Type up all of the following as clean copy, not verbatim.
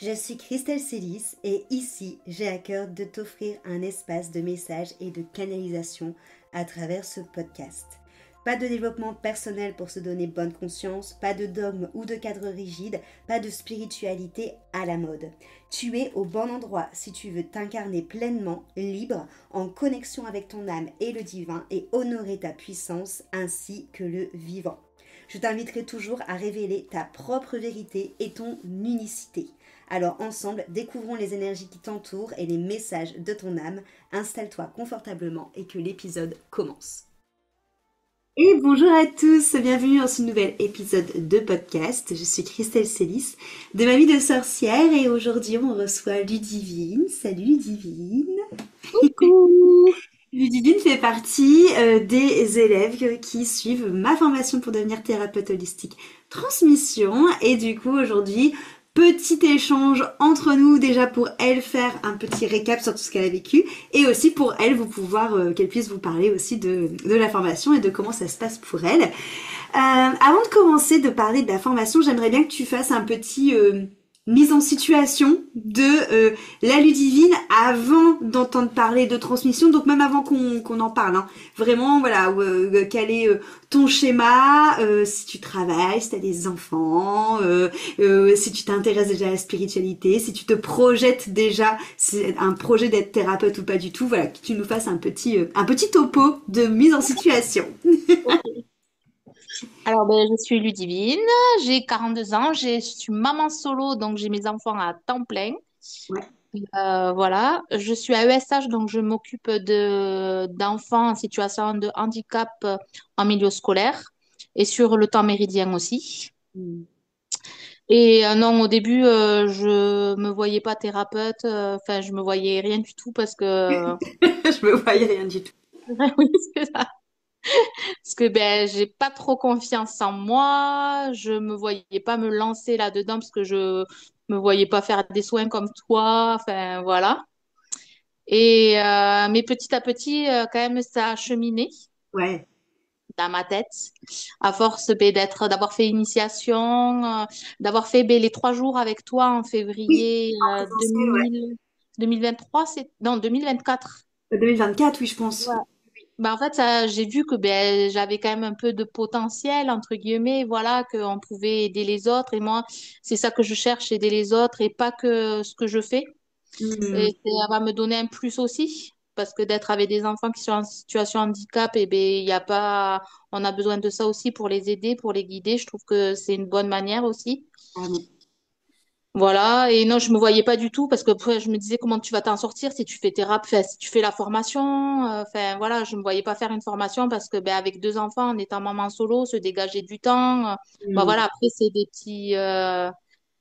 Je suis Christelle Célis et ici, j'ai à cœur de t'offrir un espace de messages et de canalisation à travers ce podcast. Pas de développement personnel pour se donner bonne conscience, pas de dogme ou de cadre rigide, pas de spiritualité à la mode. Tu es au bon endroit si tu veux t'incarner pleinement, libre, en connexion avec ton âme et le divin et honorer ta puissance ainsi que le vivant. Je t'inviterai toujours à révéler ta propre vérité et ton unicité. Alors ensemble, découvrons les énergies qui t'entourent et les messages de ton âme. Installe-toi confortablement et que l'épisode commence. Et bonjour à tous, bienvenue dans ce nouvel épisode de podcast. Je suis Christelle Célis de ma vie de sorcière et aujourd'hui on reçoit Ludivine. Salut Ludivine. Coucou. Ludivine fait partie des élèves qui suivent ma formation pour devenir thérapeute holistique transmission et du coup aujourd'hui petit échange entre nous déjà pour elle faire un petit récap sur tout ce qu'elle a vécu et aussi pour elle vous pouvoir qu'elle puisse vous parler aussi de la formation et de comment ça se passe pour elle. Avant de commencer de parler de la formation, j'aimerais bien que tu fasses un petit mise en situation de la Ludivine avant d'entendre parler de transmission, donc même avant qu'on en parle, hein. Vraiment, voilà, quel est ton schéma, si tu travailles, si tu as des enfants, si tu t'intéresses déjà à la spiritualité, si tu te projettes déjà, c'est un projet d'être thérapeute ou pas du tout, voilà, que tu nous fasses un petit topo de mise en situation. Ok. Alors, je suis Ludivine, j'ai 42 ans, je suis maman solo, donc j'ai mes enfants à temps plein. Ouais. Voilà, je suis à ESH, donc je m'occupe d'enfants en situation de handicap en milieu scolaire et sur le temps méridien aussi. Mm. Et non, au début, je me voyais pas thérapeute, enfin, je me voyais rien du tout parce que... Je me voyais rien du tout. Oui, c'est ça. Parce que j'ai pas trop confiance en moi, je me voyais pas me lancer là-dedans parce que je me voyais pas faire des soins comme toi, enfin voilà. Mais petit à petit, quand même, ça a cheminé Ouais. dans ma tête, à force d'avoir fait initiation, d'avoir fait les 3 jours avec toi en Oui, février en présentiel, ouais. 2023, non 2024. 2024, oui, je pense. Ouais. En fait, j'ai vu que j'avais quand même un peu de potentiel, entre guillemets, voilà, qu'on pouvait aider les autres. Et moi, c'est ça que je cherche, aider les autres et pas que ce que je fais. Et Hmm. ça va me donner un plus aussi, parce que d'être avec des enfants qui sont en situation de handicap, et il y a pas, on a besoin de ça aussi pour les aider, pour les guider. Je trouve que c'est une bonne manière aussi. Ah bon. Voilà, et non, je me voyais pas du tout parce que après, je me disais comment tu vas t'en sortir si tu fais enfin, si tu fais la formation. Enfin, voilà, je me voyais pas faire une formation parce que avec 2 enfants, en étant maman solo, se dégager du temps. Hmm. Voilà, après, c'est des petits,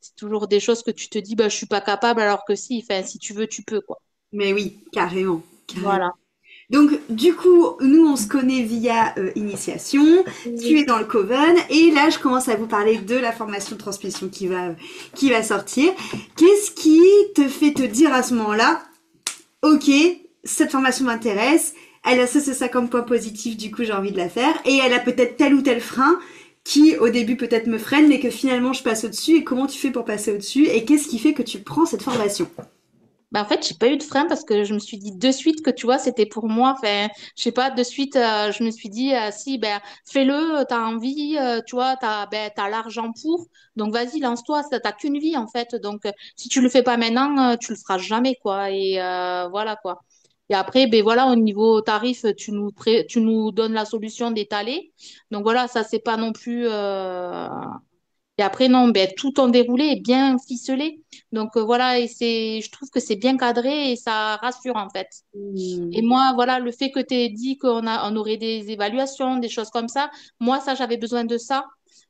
c'est toujours des choses que tu te dis, je suis pas capable alors que si, enfin, si tu veux, tu peux, quoi. Mais oui, carrément, carrément. Voilà. Donc, du coup, nous, on se connaît via initiation. Tu Oui. es dans le Coven. Et là, je commence à vous parler de la formation de transmission qui va sortir. Qu'est-ce qui te fait te dire à ce moment-là, OK, cette formation m'intéresse. Elle a ça, c'est ça comme point positif, du coup, j'ai envie de la faire. Et elle a peut-être tel ou tel frein qui, au début, peut-être me freine, mais que finalement, je passe au-dessus. Et comment tu fais pour passer au-dessus? Et qu'est-ce qui fait que tu prends cette formation? En fait, j'ai pas eu de frein parce que je me suis dit de suite que tu vois, c'était pour moi. Enfin, je sais pas, de suite, je me suis dit si, fais-le, t'as envie, tu vois, t'as l'argent pour. Donc vas-y, lance-toi, ça t'as qu'une vie en fait. Donc si tu le fais pas maintenant, tu le feras jamais quoi. Et voilà quoi. Et après, voilà, au niveau tarif, tu nous donnes la solution d'étaler. Donc voilà, ça c'est pas non plus. Et après, non, tout ton déroulé est bien ficelé. Donc voilà, je trouve que c'est bien cadré et ça rassure en fait. Et Hmm. moi, voilà, le fait que tu aies dit on aurait des évaluations, des choses comme ça, moi, ça, j'avais besoin de ça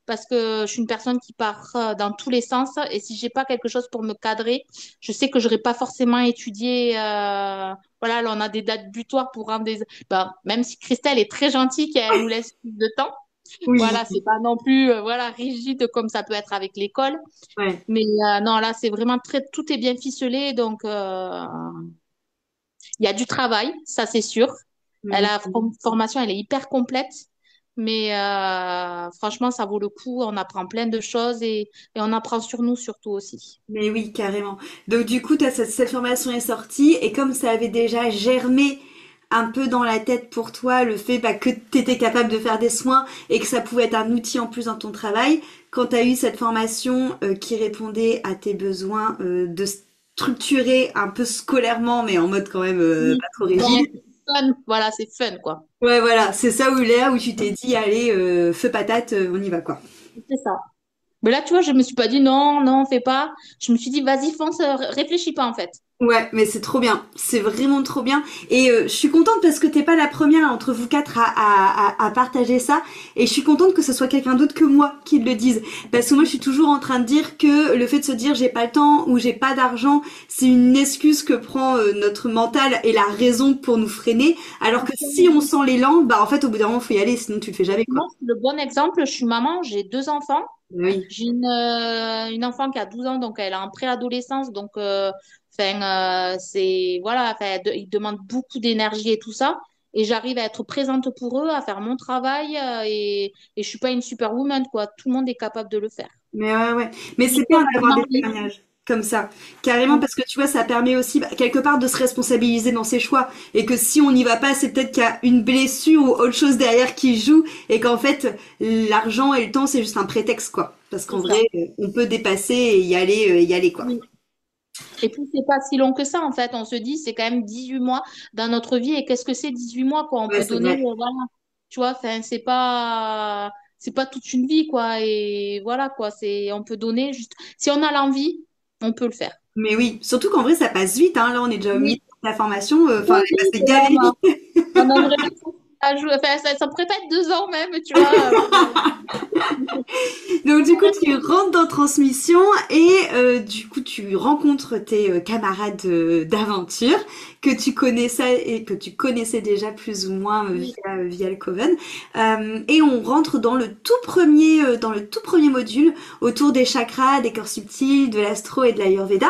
parce que je suis une personne qui part dans tous les sens et si j'ai pas quelque chose pour me cadrer, je sais que j'aurais pas forcément étudié. Voilà, là, on a des dates butoirs pour rendre des. Même si Christelle est très gentille, qu'elle nous laisse plus de temps. Oui, Voilà, c'est pas non plus voilà rigide comme ça peut être avec l'école, ouais. mais non là c'est vraiment très tout est bien ficelé donc il y a du travail, ça c'est sûr. Hmm. Formation elle est hyper complète, Mais franchement, ça vaut le coup. On apprend plein de choses et on apprend sur nous surtout aussi. Mais oui, carrément. Donc du coup, cette formation est sortie et comme ça avait déjà germé un peu dans la tête pour toi le fait que tu étais capable de faire des soins et que ça pouvait être un outil en plus dans ton travail, quand tu as eu cette formation qui répondait à tes besoins de structurer un peu scolairement mais en mode quand même Oui. pas trop Bon, rigide. c'est fun. Voilà, c'est fun, quoi. Ouais, voilà, c'est ça où tu t'es dit allez, feu patate, on y va quoi. C'est ça. Mais là, tu vois, je me suis pas dit non, non, fais pas. Je me suis dit, vas-y, fonce, réfléchis pas, en fait. Ouais, mais c'est trop bien, c'est vraiment trop bien. Et je suis contente parce que t'es pas la première entre vous quatre à partager ça. Et je suis contente que ce soit quelqu'un d'autre que moi qui le dise. Parce que moi, je suis toujours en train de dire que le fait de se dire j'ai pas le temps ou j'ai pas d'argent, c'est une excuse que prend notre mental et la raison pour nous freiner. Alors que si on sent l'élan, bah en fait, au bout d'un moment, faut y aller, sinon tu le fais jamais, quoi. Moi, c'est le bon exemple. Je suis maman, j'ai deux enfants. Oui. J'ai une enfant qui a 12 ans, donc elle est en préadolescence. Donc, c'est, voilà, ils demandent beaucoup d'énergie et tout ça. Et j'arrive à être présente pour eux, à faire mon travail. Et je suis pas une superwoman, quoi. Tout le monde est capable de le faire. Mais ouais, ouais. Mais Il c'est faut bien qu'on d'avoir ait des envie. témoignages comme ça. Carrément, parce que tu vois, ça permet aussi, quelque part, de se responsabiliser dans ses choix. Et que si on n'y va pas, c'est peut-être qu'il y a une blessure ou autre chose derrière qui joue. Et qu'en fait, l'argent et le temps, c'est juste un prétexte, quoi. Parce qu'en C'est vrai, ça. on peut dépasser et y aller, quoi. Oui. Et puis, c'est pas si long que ça, en fait. On se dit, c'est quand même 18 mois dans notre vie. Et qu'est-ce que c'est 18 mois, quoi? On Ouais, peut c'est donner, vrai. voilà. Tu vois, enfin, c'est pas toute une vie, quoi. Et voilà, quoi. On peut donner juste, si on a l'envie, on peut le faire. Mais oui, surtout qu'en vrai, ça passe vite, hein. Là, on est déjà au milieu Oui, de la formation. Enfin, oui, elle est oui, passée c'est là, gavé vite. on a vraiment à jouer. Enfin, ça pourrait pas être 2 ans même, tu vois. Donc du coup, tu rentres dans Transmission et du coup, tu rencontres tes camarades d'aventure que tu connaissais et que tu connaissais déjà plus ou moins via le Coven. Et on rentre dans le tout premier module autour des chakras, des corps subtils, de l'astro et de l'Ayurveda.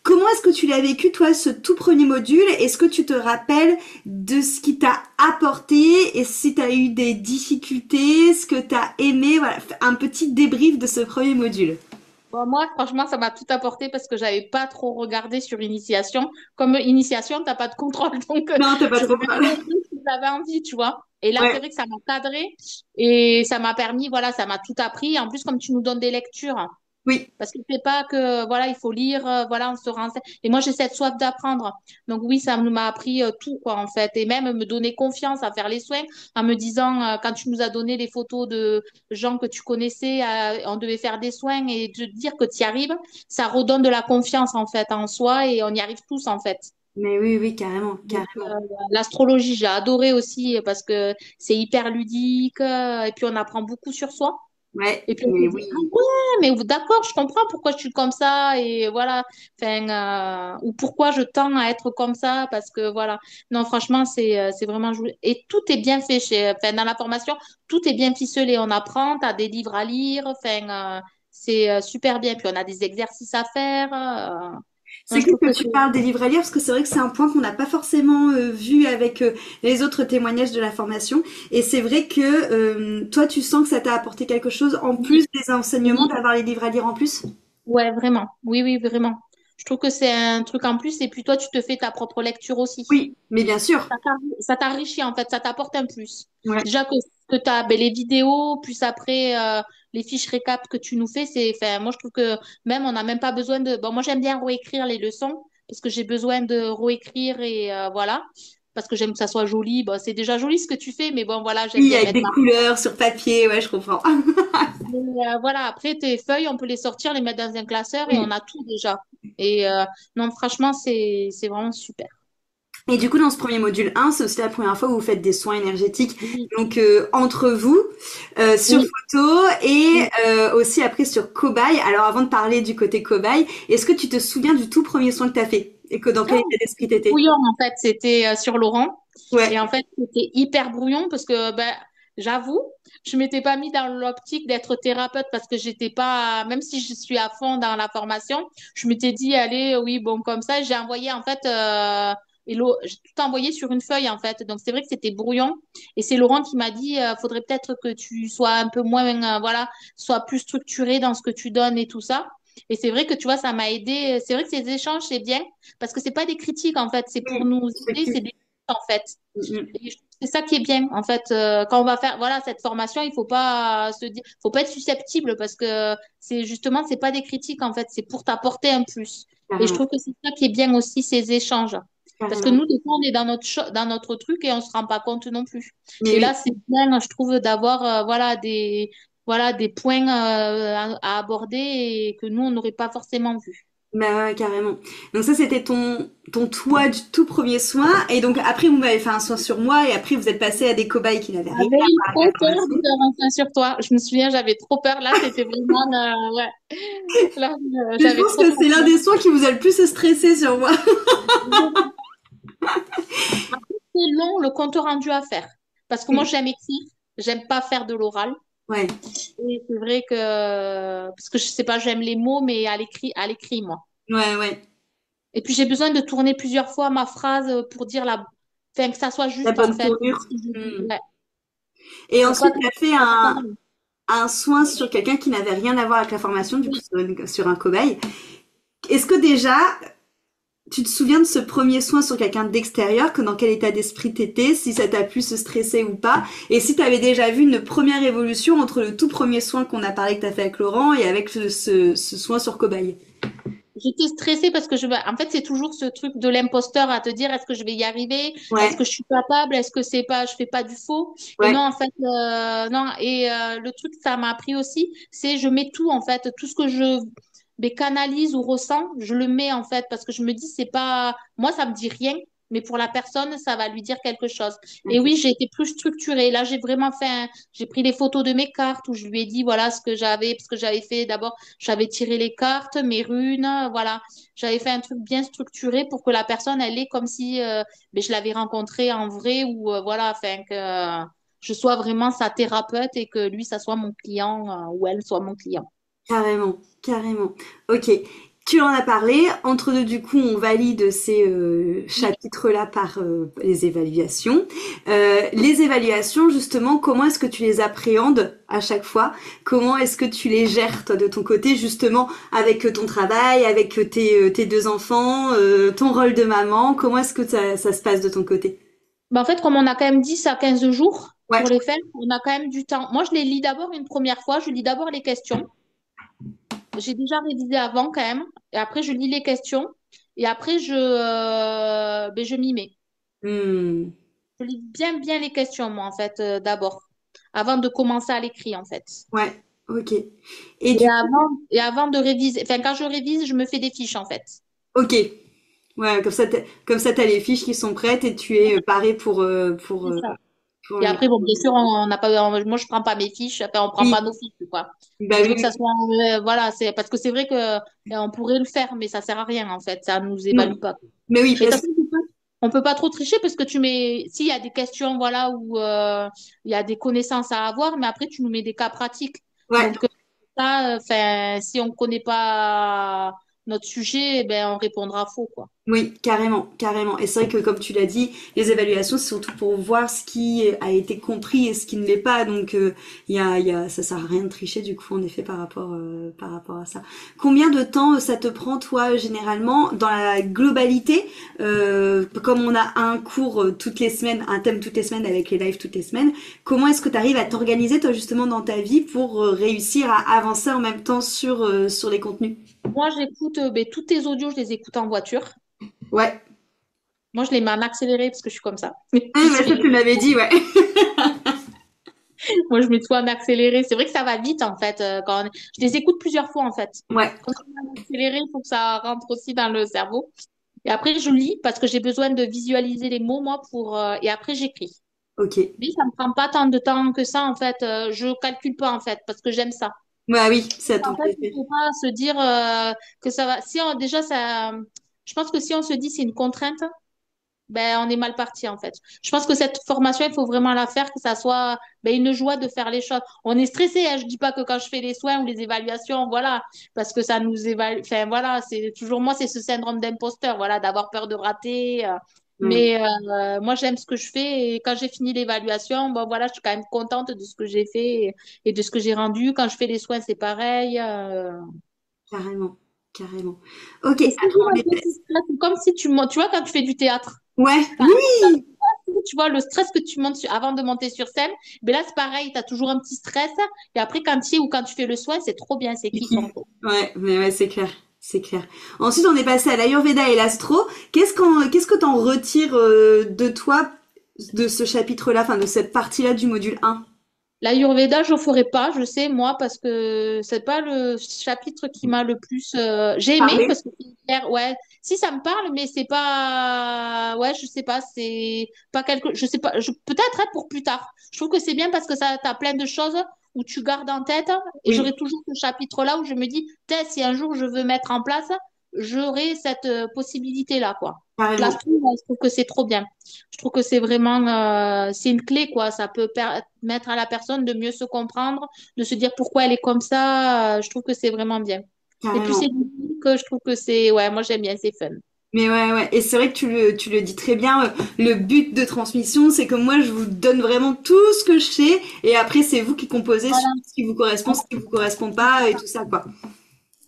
Comment est-ce que tu l'as vécu, toi, ce tout premier module? Est-ce que tu te rappelles de ce qui t'a apporté et si tu as eu des difficultés, ce que tu as aimé, voilà, un petit débrief de ce premier module. Bon, moi, franchement, ça m'a tout apporté parce que j'avais pas trop regardé sur initiation. Comme initiation, t'as pas de contrôle, donc Non, t'as pas je trop mal. regardais un peu si j'avais envie, tu vois. Et là, c'est Ouais, vrai que ça m'a cadré et ça m'a permis, voilà, ça m'a tout appris. En plus, comme tu nous donnes des lectures, oui, parce que c'est pas que, voilà, il faut lire, voilà, on se renseigne. Et moi, j'ai cette soif d'apprendre. Donc oui, ça m'a appris tout, quoi, en fait. Et même me donner confiance à faire les soins en me disant, quand tu nous as donné les photos de gens que tu connaissais, on devait faire des soins et de dire que tu y arrives, ça redonne de la confiance, en fait, en soi et on y arrive tous, en fait. mais oui, oui, carrément, Donc, carrément. l'astrologie, j'ai adoré aussi parce que c'est hyper ludique et puis on apprend beaucoup sur soi. Ouais, Et puis on mais se dit, ah oui. ouais, mais d'accord, je comprends pourquoi je suis comme ça et voilà, enfin, ou pourquoi je tends à être comme ça parce que voilà. Non, franchement, c'est vraiment joué. Et tout est bien fait enfin, dans la formation, tout est bien ficelé. On apprend, tu as des livres à lire, enfin, c'est super bien. Puis on a des exercices à faire. Non, C'est je cool trouve que que tu parles des livres à lire parce que c'est vrai que c'est un point qu'on n'a pas forcément vu avec les autres témoignages de la formation. Et c'est vrai que toi, tu sens que ça t'a apporté quelque chose en plus oui, des enseignements oui, d'avoir les livres à lire en plus. ouais, vraiment. Oui, oui, vraiment. Je trouve que c'est un truc en plus et puis toi, tu te fais ta propre lecture aussi. Oui, mais bien sûr. Ça t'enrichit en fait, ça t'apporte un plus. Ouais. Déjà que tu as les vidéos, plus après les fiches récap que tu nous fais, enfin, moi je trouve que même on n'a même pas besoin de. Bon, moi j'aime bien réécrire les leçons parce que j'ai besoin de réécrire et voilà, parce que j'aime que ça soit joli. Bon, c'est déjà joli ce que tu fais, mais bon voilà, j'aime Oui, bien avec mettre des ma. couleurs sur papier, ouais, je comprends. Mais, voilà, après tes feuilles, on peut les sortir, les mettre dans un classeur et on Oui. a tout déjà. Et non, franchement, c'est vraiment super. Et du coup, dans ce premier module 1, c'est aussi la première fois où vous faites des soins énergétiques, Oui, donc entre vous, sur oui, photo et oui. aussi après sur cobaye. Alors avant de parler du côté cobaye, est-ce que tu te souviens du tout premier soin que tu as fait et que dans quel état d'esprit t'étais? Brouillon, en fait, c'était sur Laurent. Et Ouais, en fait, c'était hyper brouillon parce que, ben, j'avoue, je m'étais pas mis dans l'optique d'être thérapeute parce que j'étais pas, même si je suis à fond dans la formation, je m'étais dit, allez, oui, bon, comme ça, j'ai envoyé, en fait, J'ai tout envoyé sur une feuille, en fait. Donc, c'est vrai que c'était brouillon. Et c'est Laurent qui m'a dit, faudrait peut-être que tu sois un peu moins, voilà, sois plus structuré dans ce que tu donnes et tout ça. Et c'est vrai que, tu vois, ça m'a aidé. C'est vrai que ces échanges, c'est bien parce que c'est pas des critiques, en fait. C'est pour Oui, nous aider, c'est effectivement. des en fait. Mm, Et je trouve que c'est ça qui est bien. En fait, quand on va faire voilà, cette formation, il faut pas se dire, faut pas être susceptible parce que c'est justement, c'est pas des critiques, en fait, c'est pour t'apporter un plus. Et je carrément, trouve que c'est ça qui est bien aussi, ces échanges. Parce que carrément. nous, des fois, on est dans dans notre truc et on se rend pas compte non plus. Mais Et là, oui. c'est bien, je trouve, d'avoir voilà, des points à aborder et que nous, on n'aurait pas forcément vu. Bah ouais, carrément. Donc ça, c'était ton toi du tout premier soin. Et donc après, vous m'avez fait un soin sur moi et après, vous êtes passé à des cobayes qui n'avaient rien J'avais à eu voir avec trop la peur formation. de faire un point sur toi. Je me souviens, j'avais trop peur. Là, c'était vraiment, ouais. Là, Mais je j'avais pense trop que peur. c'est l'un des soins qui vous a le plus stressé sur moi. Après, c'est long le compte rendu à faire. Parce que moi, Oui. j'aime écrire. J'aime pas faire de l'oral. Ouais, Et c'est vrai que, parce que je sais pas, j'aime les mots, mais à l'écrit, moi. ouais, ouais. Et puis, j'ai besoin de tourner plusieurs fois ma phrase pour dire enfin, que ça soit La juste, en bonne fait. tournure. Ce que je dis. Hmm. Ouais. Et Pour pas ensuite, que tu as fait ça soit un soin sur quelqu'un qui n'avait rien à voir avec la formation, du coup, oui. sur un cobaye. Est-ce que déjà, tu te souviens de ce premier soin sur quelqu'un d'extérieur, que dans quel état d'esprit t'étais, si ça t'a pu se stresser ou pas, et si t'avais déjà vu une première évolution entre le tout premier soin qu'on a parlé que t'as fait avec Laurent et avec ce soin sur cobaye? J'étais stressée parce que en fait, c'est toujours ce truc de l'imposteur à te dire, est-ce que je vais y arriver? Est-ce Ouais, que je suis capable? Est-ce que c'est pas, je fais pas du faux? Et non, ouais, en fait, non. Et le truc que ça m'a appris aussi, c'est je mets tout, en fait, tout ce que je canalise ou ressens, je le mets, en fait, parce que je me dis, c'est pas, moi, ça me dit rien. Mais pour la personne, ça va lui dire quelque chose. Et ok. oui, j'ai été plus structurée. Là, j'ai vraiment j'ai pris les photos de mes cartes où je lui ai dit, voilà ce que j'avais, parce que j'avais fait d'abord j'avais tiré les cartes, mes runes, voilà. J'avais fait un truc bien structuré pour que la personne, elle est comme si ben, je l'avais rencontrée en vrai ou voilà, afin que je sois vraiment sa thérapeute et que lui, ça soit mon client ou elle soit mon client. Carrément, carrément. Ok, tu en as parlé. Entre deux, du coup, on valide ces Oui. chapitres-là par les évaluations. Les évaluations, justement, comment est-ce que tu les appréhendes à chaque fois? Comment est-ce que tu les gères, toi, de ton côté, justement, avec ton travail, avec tes deux enfants, ton rôle de maman? Comment est-ce que ça se passe de ton côté? Ben, en fait, comme on a quand même 10 à 15 jours Ouais, pour les faire, on a quand même du temps. Moi, je les lis d'abord une première fois, je lis d'abord les questions. J'ai déjà révisé avant quand même. Et après, je lis les questions. Et après, je m'y mets. hmm, Je lis bien les questions, moi, en fait, d'abord, avant de commencer à l'écrire, en fait. ouais, ok. Et du coup, Et avant de réviser, enfin, quand je révise, je me fais des fiches, en fait. ok. Ouais, comme ça, t'as les fiches qui sont prêtes et tu es paré C'est ça. pour Et les. après, bon, bien sûr, on n'a pas, moi, je prends pas mes fiches, enfin, on prend Oui, pas nos fiches, quoi. bah Je oui, veux que ça soit, voilà, c'est parce que c'est vrai que on pourrait le faire, mais ça sert à rien, en fait. Ça nous non. évalue pas. Mais oui, Et de toute parce que façon, on peut pas trop tricher parce que tu mets, s'il y a des questions, voilà, où il y a des connaissances à avoir, mais après, tu nous mets des cas pratiques. ouais, Donc, ça, enfin, si on connaît pas notre sujet, eh ben, on répondra faux, quoi. oui, carrément, carrément. Et c'est vrai que comme tu l'as dit, les évaluations, c'est surtout pour voir ce qui a été compris et ce qui ne l'est pas. Donc, ça sert à rien de tricher du coup, en effet, par rapport à ça. Combien de temps ça te prend, toi, généralement, dans la globalité, comme on a un cours toutes les semaines, un thème toutes les semaines avec les lives toutes les semaines, comment est-ce que tu arrives à t'organiser, toi, justement, dans ta vie pour réussir à avancer en même temps sur les contenus? Moi, j'écoute ben, tous tes audios, je les écoute en voiture. Ouais. Moi, je les mets en accéléré parce que je suis comme ça. Ah, Je bah ça, suis... tu l'avais dit, ouais. Moi, je mets tout en accéléré. C'est vrai que ça va vite, en fait. Je les écoute plusieurs fois, en fait. Ouais, Quand on met en accéléré, il faut que ça rentre aussi dans le cerveau. Et après, je lis parce que j'ai besoin de visualiser les mots, moi, et après, j'écris. ok. Mais ça me prend pas tant de temps que ça, en fait. Je calcule pas, en fait, parce que j'aime ça. Bah oui, c'est à ton En fait, il plaisir. faut pas se dire que ça va. Si on, déjà, ça, je pense que si on se dit c'est une contrainte, ben, on est mal parti, en fait. Je pense que cette formation, il faut vraiment la faire, que ça soit ben, une joie de faire les choses. On est stressé, hein. Je dis pas que quand je fais les soins ou les évaluations, voilà, parce que ça nous évalue. Enfin, voilà, c'est toujours moi, c'est ce syndrome d'imposteur, voilà, d'avoir peur de rater. Ouais. moi, j'aime ce que je fais et quand j'ai fini l'évaluation, bon, voilà, je suis quand même contente de ce que j'ai fait et de ce que j'ai rendu. Quand je fais les soins, c'est pareil. Carrément, carrément. Ok, C'est toujours alors un petit stress. C'est comme si tu montes, tu vois, quand tu fais du théâtre. ouais, Enfin, oui, tu vois, le stress que tu montes avant de monter sur scène, mais là, c'est pareil, tu as toujours un petit stress. Et après, quand tu y es ou quand tu fais le soin, c'est trop bien, c'est c'est kiff. kiffant, quoi. Ouais, mais ouais, c'est clair, c'est clair. Ensuite, on est passé à l'Ayurveda et l'astro. Qu'est-ce que t'en retires de toi, de ce chapitre-là, enfin de cette partie-là du module 1? L'Ayurveda, je ne ferai pas, je sais, moi, parce que c'est pas le chapitre qui m'a le plus. J'ai aimé, Parler. parce que c'est hyper- ouais, si ça me parle, mais c'est pas. Ouais, je sais pas, c'est pas quelque. Je sais pas, peut-être pour plus tard. Je trouve que c'est bien parce que ça, t'as plein de choses où tu gardes en tête, et Oui, j'aurai toujours ce chapitre-là où je me dis, peut-être si un jour je veux mettre en place, j'aurai cette possibilité-là, quoi. carrément. L'astro, ouais, je trouve que c'est trop bien. Je trouve que c'est vraiment, c'est une clé, quoi. Ça peut permettre à la personne de mieux se comprendre, de se dire pourquoi elle est comme ça. Je trouve que c'est vraiment bien. Et puis c'est Carrément. ludique, je trouve que c'est, ouais, moi j'aime bien, c'est fun. Mais ouais, ouais. Et c'est vrai que tu le dis très bien. Le but de transmission, c'est que moi, je vous donne vraiment tout ce que je sais. Et après, c'est vous qui composez sur Voilà. ce qui vous correspond, ce qui vous correspond pas et tout ça, quoi.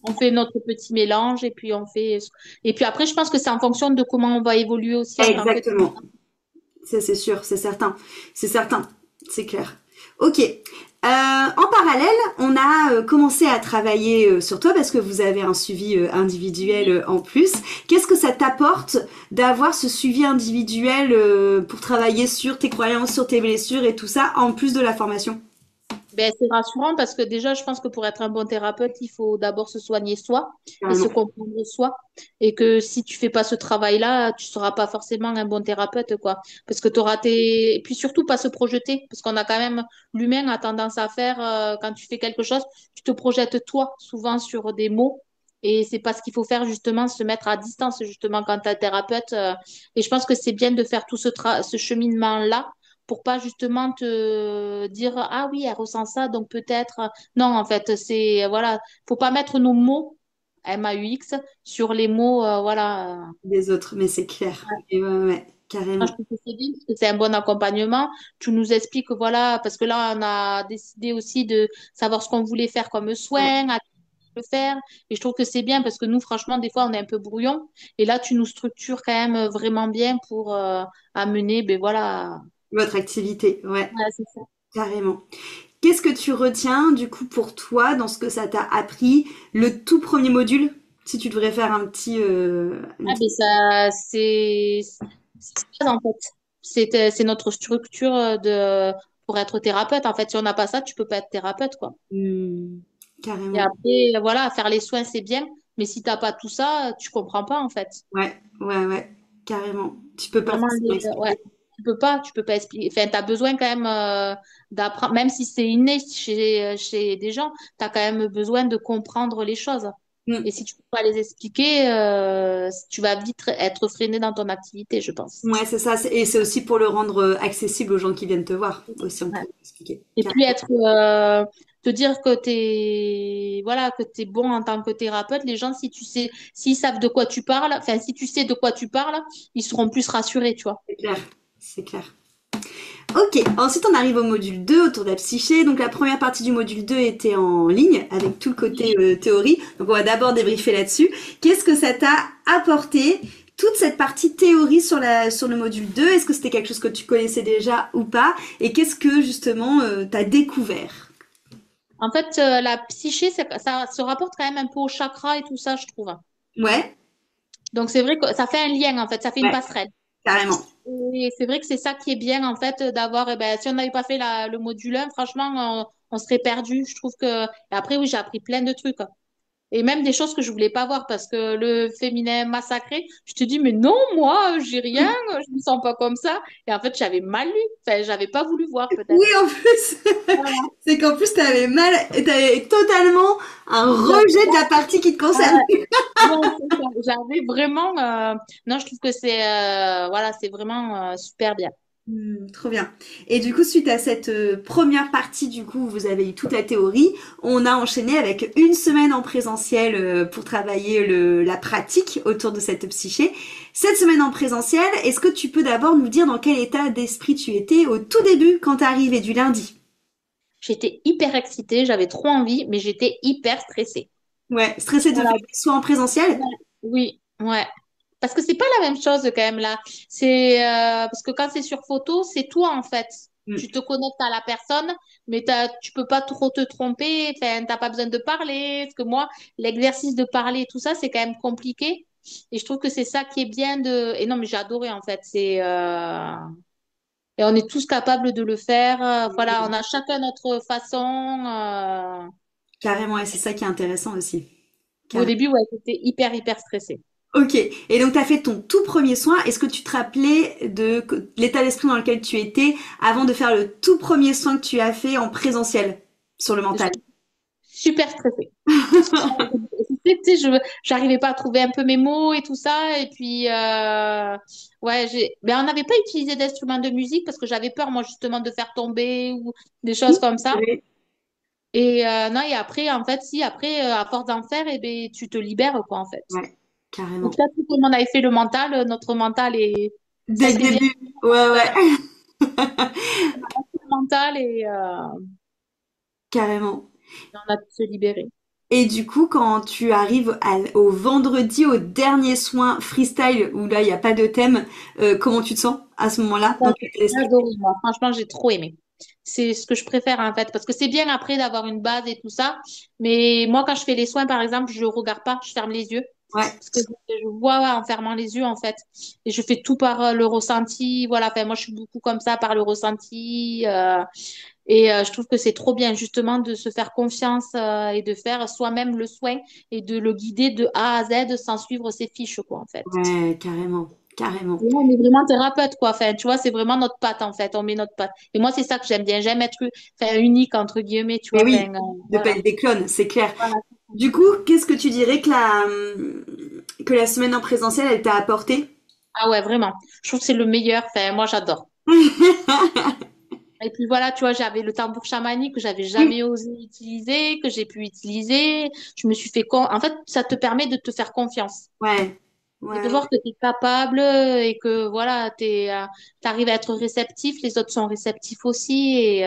On fait notre petit mélange et puis on fait. Et puis après, je pense que c'est en fonction de comment on va évoluer aussi en tant que. Exactement. Ça, c'est sûr, c'est certain. C'est certain. C'est clair. Ok. En parallèle, on a commencé à travailler sur toi parce que vous avez un suivi individuel en plus. Qu'est-ce que ça t'apporte d'avoir ce suivi individuel pour travailler sur tes croyances, sur tes blessures et tout ça, en plus de la formation? Ben, c'est rassurant parce que déjà, je pense que pour être un bon thérapeute, il faut d'abord se soigner soi et se Carrément. comprendre soi. Et que si tu fais pas ce travail-là, tu seras pas forcément un bon thérapeute, quoi. Parce que tu auras tes... Et puis surtout, pas se projeter. Parce qu'on a quand même... L'humain a tendance à faire, quand tu fais quelque chose, tu te projettes toi, souvent sur des mots. Et c'est pas ce qu'il faut faire, justement, se mettre à distance, justement, quand tu es thérapeute. Et je pense que c'est bien de faire tout ce cheminement-là pour pas justement te dire ah oui elle ressent ça donc peut-être non en fait c'est voilà faut pas mettre nos mots MAUX sur les mots voilà. Des autres, mais c'est clair. Et ouais, ouais, ouais, Moi, je carrément. trouve que c'est bien parce que c'est un bon accompagnement. Tu nous expliques voilà parce que là on a décidé aussi de savoir ce qu'on voulait faire comme Ouais. soin à qui le faire et je trouve que c'est bien parce que nous franchement des fois on est un peu brouillon et là tu nous structures quand même vraiment bien pour amener ben voilà. Votre activité, ouais, Ouais, c'est ça. carrément. Qu'est-ce que tu retiens du coup pour toi dans ce que ça t'a appris, le tout premier module, si tu devrais faire un petit, Ah, mais ça, c'est ça, en fait. C'est notre structure pour être thérapeute. En fait, si on n'a pas ça, tu peux pas être thérapeute, quoi. Hmm, Et carrément. après, voilà, faire les soins, c'est bien. Mais si t'as pas tout ça, tu comprends pas, en fait. Ouais, ouais, ouais, carrément. Tu peux pas Vraiment, forcément ouais. expliquer. Tu peux pas expliquer. Enfin, t'as besoin quand même d'apprendre, même si c'est inné chez des gens, t'as quand même besoin de comprendre les choses. Hmm. Et si tu peux pas les expliquer, tu vas vite être freiné dans ton activité, je pense. Ouais, c'est ça. Et c'est aussi pour le rendre accessible aux gens qui viennent te voir. Aussi, on Ouais. peut expliquer. Et puis te dire que voilà, que t'es bon en tant que thérapeute, les gens, si tu sais, s'ils savent de quoi tu parles, enfin, si tu sais de quoi tu parles, ils seront plus rassurés, tu vois. C'est clair. C'est clair. Ok, ensuite on arrive au module 2 autour de la psyché. Donc la première partie du module 2 était en ligne avec tout le côté théorie. Donc on va d'abord débriefer là-dessus. Qu'est-ce que ça t'a apporté toute cette partie théorie sur le module 2? Est-ce que c'était quelque chose que tu connaissais déjà ou pas? Et qu'est-ce que justement t'as découvert? En fait, la psyché, ça se rapporte quand même un peu au chakra et tout ça, je trouve. Ouais, Donc, c'est vrai que ça fait un lien, en fait, ça fait une ouais, passerelle. carrément. Et c'est vrai que c'est ça qui est bien, en fait, d'avoir, eh ben, si on n'avait pas fait le module 1, franchement, on serait perdu. Je trouve que, et après, oui, j'ai appris plein de trucs. Et même des choses que je voulais pas voir parce que le féminin massacré, je te dis, mais non, moi, j'ai rien, je me sens pas comme ça. Et en fait, j'avais mal lu. Enfin, j'avais pas voulu voir, Oui, peut-être. en plus, Voilà. c'est qu'en plus t'avais mal, t'avais totalement un rejet de la partie qui te concerne. Ouais, c'est ça. J'avais vraiment. Non, je trouve que c'est voilà, c'est vraiment super bien. Trop bien. Et du coup, suite à cette première partie, du coup, où vous avez eu toute la théorie, on a enchaîné avec une semaine en présentiel pour travailler la pratique autour de cette psyché. Cette semaine en présentiel, est-ce que tu peux d'abord nous dire dans quel état d'esprit tu étais au tout début quand t'es arrivé du lundi? J'étais hyper excitée, j'avais trop envie, mais j'étais hyper stressée. Ouais, stressé de faire Voilà. soit en présentiel? Ouais. Oui, ouais. Parce que c'est pas la même chose quand même là. C'est parce que quand c'est sur photo, c'est toi en fait. Mm. Tu te connectes à la personne, mais tu peux pas trop te tromper. Enfin, t'as pas besoin de parler. Parce que moi, l'exercice de parler et tout ça, c'est quand même compliqué. Et je trouve que c'est ça qui est bien de. Et non, mais j'ai adoré en fait. Et on est tous capables de le faire. Voilà, on a chacun notre façon. Carrément, et c'est ça qui est intéressant aussi. Au Carrément. début, ouais, j'étais hyper, hyper stressée. Ok, et donc tu as fait ton tout premier soin. Est-ce que tu te rappelais de l'état d'esprit dans lequel tu étais avant de faire le tout premier soin que tu as fait en présentiel sur le mental? Super stressée. Tu sais, j'arrivais pas à trouver un peu mes mots et tout ça. Et puis, ouais, ben, on n'avait pas utilisé d'instruments de musique parce que j'avais peur, moi, justement, de faire tomber ou des choses comme ça. Oui. Et non, et après, en fait, si, après, à force d'en faire, et ben, tu te libères, quoi, en fait. Ouais, Donc, carrément. là, tout le monde avait fait le mental. Notre mental, ça a Dès le été bien. début, ouais, ouais, Le mental et carrément. on a pu se libérer. Et du coup, quand tu arrives au vendredi, au dernier soin freestyle, où là, il n'y a pas de thème, comment tu te sens à ce moment-là? Ça, Dans quel état j'ai d'esprit? adoré, moi. Franchement, j'ai trop aimé. C'est ce que je préfère en fait, parce que c'est bien après d'avoir une base et tout ça. Mais moi, quand je fais les soins, par exemple, je regarde pas, je ferme les yeux. Ouais, Parce que je vois ouais, en fermant les yeux en fait. Et je fais tout par le ressenti. Voilà, enfin, moi, je suis beaucoup comme ça, par le ressenti. Je trouve que c'est trop bien justement de se faire confiance et de faire soi-même le soin et de le guider de A à Z sans suivre ses fiches, quoi, en fait. ouais, carrément, carrément. Et là, on est vraiment thérapeute, quoi. Enfin, tu vois, c'est vraiment notre patte, en fait. On met notre patte. Et moi, c'est ça que j'aime bien. J'aime être enfin, unique, entre guillemets, tu Mais vois. oui, Enfin, de pas voilà. être des clones, c'est clair. Voilà. Du coup, qu'est-ce que tu dirais que la semaine en présentiel, elle t'a apporté? Ah ouais, vraiment. Je trouve que c'est le meilleur. Enfin, moi, j'adore. Et puis voilà, tu vois, j'avais le tambour chamanique que j'avais Oui, jamais osé utiliser, que j'ai pu utiliser. Je me suis fait En fait, ça te permet de te faire confiance. ouais, Et de ouais, voir que tu es capable et que voilà, t'arrives à être réceptif, les autres sont réceptifs aussi. Et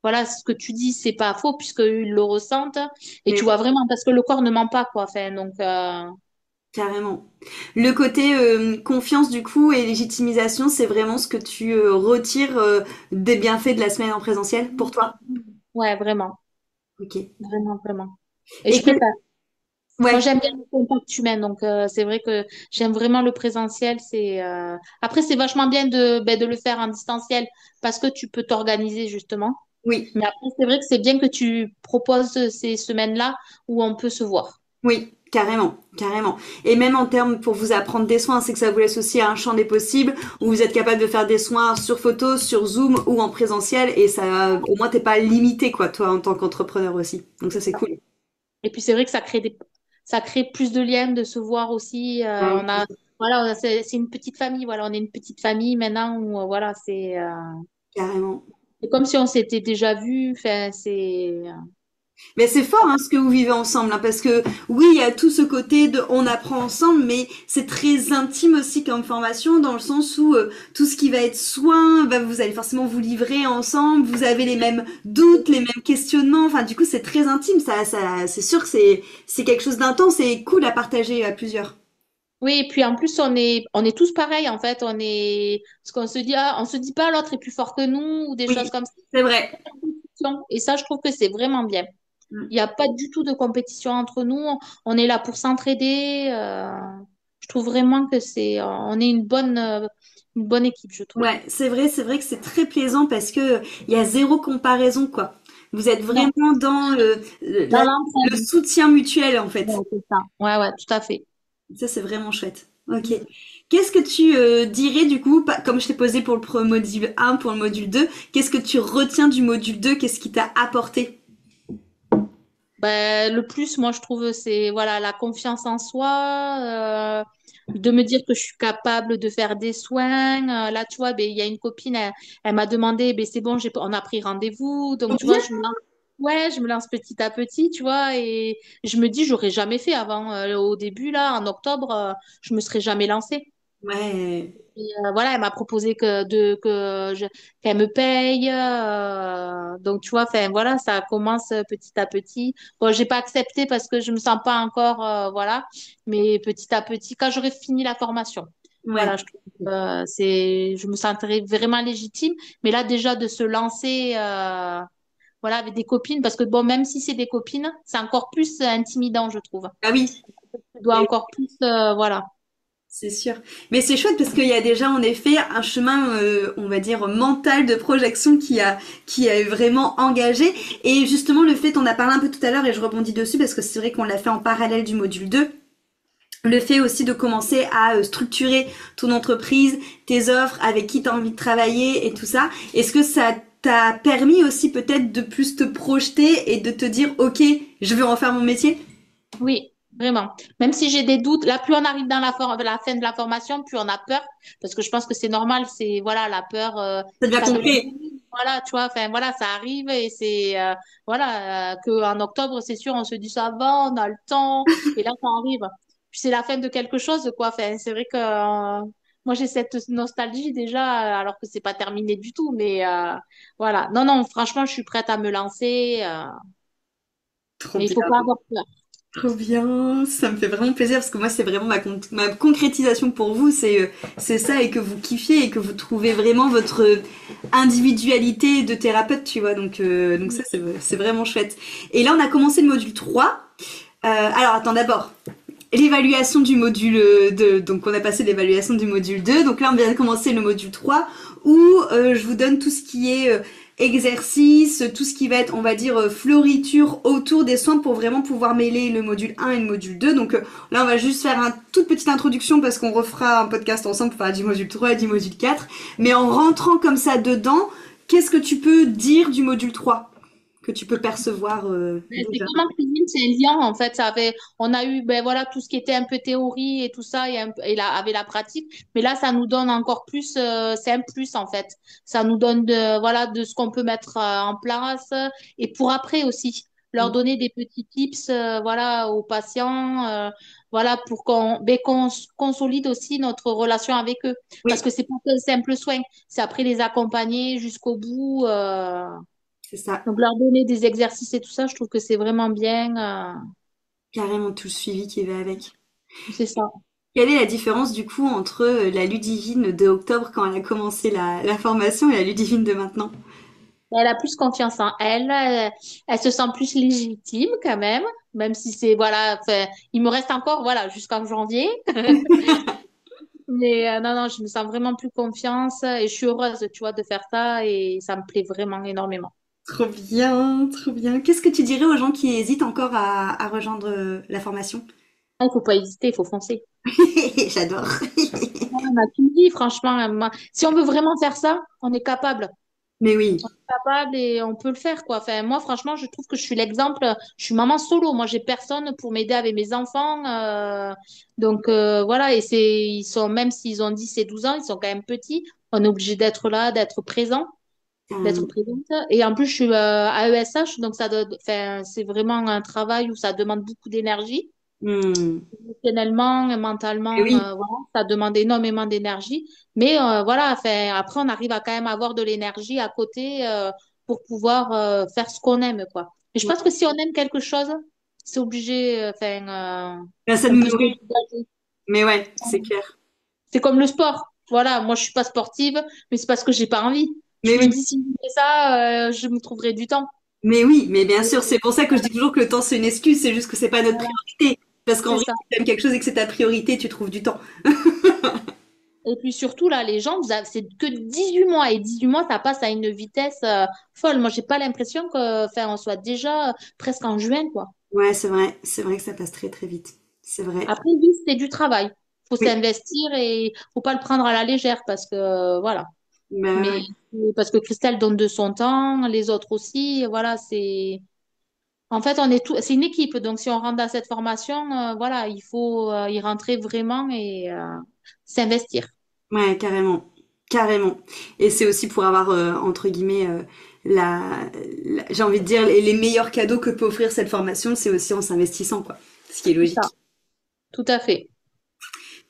voilà, ce que tu dis, c'est pas faux puisqu'ils le ressentent. Et mais tu vois vraiment, parce que le corps ne ment pas, quoi. Enfin, donc, carrément. Le côté confiance du coup et légitimisation, c'est vraiment ce que tu retires des bienfaits de la semaine en présentiel pour toi? ouais, vraiment, Ok. vraiment, vraiment. Et je Et que, préfère. Moi, ouais, j'aime bien le contact humain, donc c'est vrai que j'aime vraiment le présentiel. Après, c'est vachement bien de le faire en distanciel parce que tu peux t'organiser justement. oui, Mais après, c'est vrai que c'est bien que tu proposes ces semaines-là où on peut se voir. oui, carrément, carrément. Et même en termes pour vous apprendre des soins, c'est que ça vous laisse aussi un champ des possibles où vous êtes capable de faire des soins sur photo, sur Zoom ou en présentiel et ça, au moins t'es pas limité quoi, toi en tant qu'entrepreneur aussi. Donc ça c'est cool. Et puis, c'est vrai que ça crée plus de liens, de se voir aussi. Voilà, c'est une petite famille. Voilà, on est une petite famille maintenant où, voilà, Carrément. c'est comme si on s'était déjà vu. Enfin, Mais c'est fort hein, ce que vous vivez ensemble, hein, parce que oui, il y a tout ce côté de on apprend ensemble, mais c'est très intime aussi comme formation, dans le sens où tout ce qui va être soin, bah, vous allez forcément vous livrer ensemble, vous avez les mêmes doutes, les mêmes questionnements, enfin du coup c'est très intime, c'est sûr que c'est quelque chose d'intense et cool à partager à plusieurs. Oui, et puis en plus, on est tous pareils, en fait. Parce qu'on se dit, ah, on se dit pas l'autre est plus fort que nous ou des choses Oui, comme c'est vrai. ça. Et ça, je trouve que c'est vraiment bien. Il Mm. n'y a pas du tout de compétition entre nous. On est là pour s'entraider. Je trouve vraiment que on est une bonne équipe, je trouve. Ouais, c'est vrai que c'est très plaisant parce que il y a zéro comparaison quoi. Vous êtes Non, vraiment dans dans le l'entraide. soutien mutuel en Ouais, fait. c'est ça. Ouais, ouais, tout à fait. Ça, c'est vraiment chouette. Ok. Qu'est-ce que tu dirais du coup, comme je t'ai posé pour le module 1, pour le module 2, qu'est-ce que tu retiens du module 2? Qu'est-ce qui t'a apporté? Ben, le plus, moi, je trouve, c'est voilà, la confiance en soi, de me dire que je suis capable de faire des soins. Là, tu vois, ben, il y a une copine, elle m'a demandé, ben, c'est bon, on a pris rendez-vous. Donc, Trop tu bien. vois, ouais, je me lance petit à petit, tu vois, et je me dis, j'aurais jamais fait avant. Au début, là, en octobre, je me serais jamais lancée. Ouais. Et, voilà, elle m'a proposé qu'elle me paye. Donc, tu vois, enfin, voilà, ça commence petit à petit. Bon, j'ai pas accepté parce que je me sens pas encore, voilà, mais petit à petit, quand j'aurai fini la formation, Ouais. voilà, je trouve que, je me sentirai vraiment légitime. Mais là, déjà, de se lancer, voilà, avec des copines, parce que bon, même si c'est des copines, c'est encore plus intimidant, je trouve. Ah oui. Tu dois encore plus, voilà. C'est sûr. Mais c'est chouette parce qu'il y a déjà en effet un chemin, on va dire, mental de projection qui a vraiment engagé. Et justement, le fait, on a parlé un peu tout à l'heure et je rebondis dessus parce que c'est vrai qu'on l'a fait en parallèle du module 2. Le fait aussi de commencer à structurer ton entreprise, tes offres, avec qui tu as envie de travailler et tout ça. Est-ce que ça t'a permis aussi peut-être de plus te projeter et de te dire, ok, je veux en faire mon métier? Oui, vraiment. Même si j'ai des doutes, là, plus on arrive dans la fin de la formation, plus on a peur, parce que je pense que c'est normal, c'est, voilà, la peur, Ça devient concret. voilà, tu vois, enfin, voilà, ça arrive et c'est, voilà, que en octobre, c'est sûr, on se dit ça va, on a le temps, et là, ça arrive. Puis c'est la fin de quelque chose, quoi. Enfin, c'est vrai que, moi, j'ai cette nostalgie déjà, alors que c'est pas terminé du tout, mais, voilà. Non, non, franchement, je suis prête à me lancer, Trop mais il bien. faut pas avoir peur. Trop bien, ça me fait vraiment plaisir parce que moi c'est vraiment ma concrétisation pour vous, c'est ça et que vous kiffiez et que vous trouvez vraiment votre individualité de thérapeute, tu vois. Donc ça c'est vraiment chouette. Et là on a commencé le module 3. Alors attends d'abord, l'évaluation du module 2. Donc on a passé l'évaluation du module 2. Donc là on vient de commencer le module 3 où je vous donne tout ce qui est exercice, tout ce qui va être on va dire floriture autour des soins pour vraiment pouvoir mêler le module 1 et le module 2. Donc là on va juste faire une toute petite introduction parce qu'on refera un podcast ensemble pour parler du module 3 et du module 4. Mais en rentrant comme ça dedans, qu'est-ce que tu peux dire du module 3 que tu peux percevoir C'est déjà? comme en cuisine, c'est un lien en fait. On a eu ben voilà tout ce qui était un peu théorie et tout ça avec la pratique, mais là ça nous donne encore plus, c'est un plus en fait. Ça nous donne de ce qu'on peut mettre en place et pour après aussi leur donner des petits tips voilà aux patients voilà pour qu'on consolide aussi notre relation avec eux parce Oui, que c'est pas que simple soin, c'est après les accompagner jusqu'au bout. c'est ça. Donc, leur donner des exercices et tout ça, je trouve que c'est vraiment bien. Carrément tout le suivi qui va avec. C'est ça. Quelle est la différence du coup entre la Ludivine de octobre quand elle a commencé la formation et la Ludivine de maintenant? Elle a plus confiance en elle. Elle se sent plus légitime quand même, même si c'est, voilà, enfin, il me reste encore, voilà, jusqu'en janvier. Mais non, non, je me sens vraiment plus confiance et je suis heureuse, tu vois, de faire ça et ça me plaît vraiment énormément. Trop bien, trop bien. Qu'est-ce que tu dirais aux gens qui hésitent encore à rejoindre la formation? Il faut pas hésiter, il faut foncer. J'adore. On a tout dit, franchement. Si on veut vraiment faire ça, on est capable. Mais oui. Capable et on peut le faire quoi. Enfin, moi franchement, je trouve que je suis l'exemple. Je suis maman solo. Moi, j'ai personne pour m'aider avec mes enfants. Donc voilà. Et ils sont même s'ils ont 10 et 12 ans, ils sont quand même petits. On est obligé d'être là, d'être présent, d'être Carrément. présente. Et en plus, je suis à ESH, donc enfin, c'est vraiment un travail où ça demande beaucoup d'énergie. Hmm. Émotionnellement, mentalement, Mais oui. voilà, ça demande énormément d'énergie. Mais voilà, enfin, après, on arrive à quand même avoir de l'énergie à côté pour pouvoir faire ce qu'on aime, quoi. Et je pense que si on aime quelque chose, c'est obligé, enfin, Ben, ça on nous peut se nourrit. dégager. Mais ouais, c'est clair. C'est comme le sport. Voilà, moi, je suis pas sportive, mais c'est parce que j'ai pas envie. Mais Je me oui. dis, si je fais ça, je me trouverai du temps. Mais oui, mais bien sûr, c'est pour ça que je dis toujours que le temps c'est une excuse, c'est juste que c'est pas notre Voilà, priorité. Parce qu'en c'est vrai, ça. si t'aimes quelque chose et que c'est ta priorité, tu trouves du temps. Et puis surtout, là, les gens, c'est que 18 mois. Et 18 mois, ça passe à une vitesse folle. Moi, j'ai pas l'impression enfin, on soit déjà presque en juin, quoi. Ouais, c'est vrai que ça passe très très vite. C'est vrai. Après, oui, c'est du travail. Faut Oui. s'investir et faut pas le prendre à la légère parce que, voilà. Bah Mais ouais. parce que Christelle donne de son temps, les autres aussi. Voilà, c'est. En fait, on est tout, c'est une équipe. Donc, si on rentre dans cette formation, voilà, il faut y rentrer vraiment et s'investir. Ouais, carrément. Carrément. Et c'est aussi pour avoir, entre guillemets, j'ai envie de dire, les meilleurs cadeaux que peut offrir cette formation, c'est aussi en s'investissant, quoi. Ce qui est C'est ça, logique. tout à fait.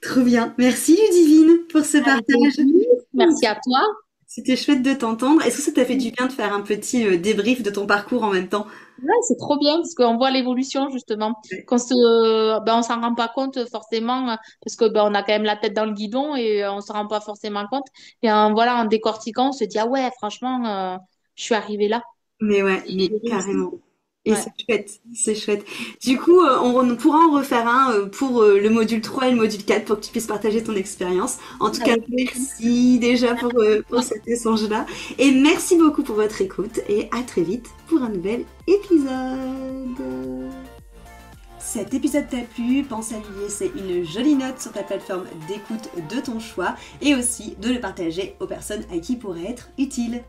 Trop bien. Merci Ludivine pour ce Avec partage. plaisir. Merci à toi. C'était chouette de t'entendre. Est-ce que ça t'a fait du bien de faire un petit débrief de ton parcours en même temps? Ouais, c'est trop bien parce qu'on voit l'évolution justement, on s'en rend pas compte forcément parce que ben, on a quand même la tête dans le guidon et on se rend pas forcément compte. Et voilà, en décortiquant, on se dit ah ouais, franchement, je suis arrivée là. Mais ouais, mais J'ai réussi. carrément. Et Ouais. c'est chouette, c'est chouette. Du coup, on pourra en refaire un pour le module 3 et le module 4 pour que tu puisses partager ton expérience. En tout cas, Avec plaisir. merci déjà pour cet échange-là. Et merci beaucoup pour votre écoute et à très vite pour un nouvel épisode. Cet épisode t'a plu, pense à lui laisser une jolie note sur ta plateforme d'écoute de ton choix et aussi de le partager aux personnes à qui il pourrait être utile.